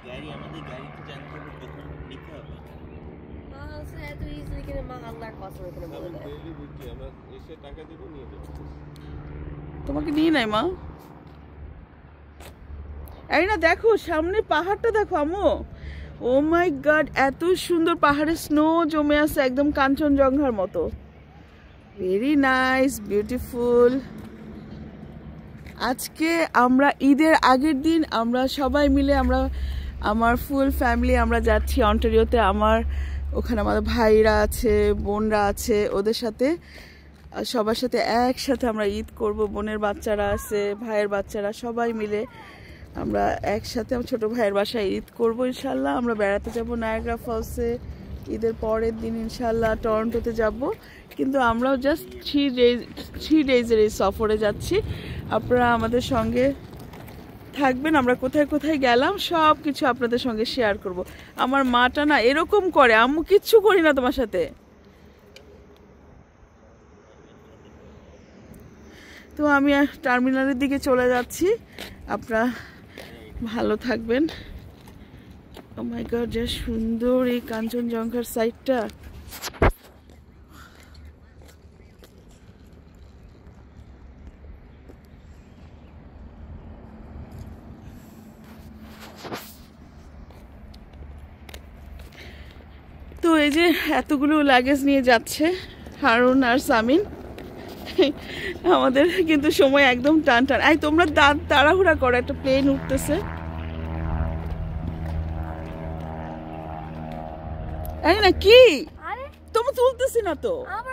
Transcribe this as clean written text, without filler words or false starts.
গাড়ি আমাদের গাড়ি তো জানতে হবে কখন নিতে হবে। এত ইজিলি কিনে মা আল্লাহর কসম করে বলে দেয় আমরা এসে টাকা দেব নিয়ে যাব। তোমাকে নিয়ে নাই মা। এই না দেখো সামনে পাহাড়টা দেখো আম্মু। ও মাই গড, এত সুন্দর পাহাড়ে স্নো জমে আছে একদম কাঞ্চনজঙ্ঘার মতো। Very nice, beautiful. আজকে আমরা ঈদের আগের দিন আমরা সবাই মিলে আমার ফুল ফ্যামিলি আমরা যাচ্ছি অন্টারিওতে। ওখানে আমাদের ভাইরা আছে, বোনরা আছে, ওদের সাথে সবার সাথে একসাথে আমরা ঈদ করব। বোনের বাচ্চারা আছে, ভাইয়ের বাচ্চারা, সবাই মিলে আমরা একসাথে ছোট ভাইয়ের বাসায় ঈদ করব ইনশাল্লাহ। আমরা বেড়াতে যাব নায়াগ্রা ফলসে, ঈদের পরের দিন ইনশাল্লাহ টরন্টোতে যাব। কিন্তু আমরাও জাস্ট 3 ডেজের এই সফরে যাচ্ছি। আপনারা আমাদের সঙ্গে থাকবেন। আমরা কোথায় কোথায় গেলাম সব কিছু আপনাদের সঙ্গে শেয়ার করব। আমার মাটা না এরকম করে, আম্মু কিচ্ছু করি না তোমার সাথে। তো আমি টার্মিনালের দিকে চলে যাচ্ছি, আপনারা ভালো থাকবেন। ও মাই গড, যা সুন্দর এই কাঞ্চনজঙ্ঘার সাইডটা। তো এই যে এতগুলো লাগেজ নিয়ে যাচ্ছে হারুন আর সামিন। আমাদের কিন্তু সময় একদম টান টান। এই তোমরা তাড়াহুড়া করো, একটা প্লেন উঠতেছে। এই না কি আরে তোমরা তুলতেছি না তো। আবার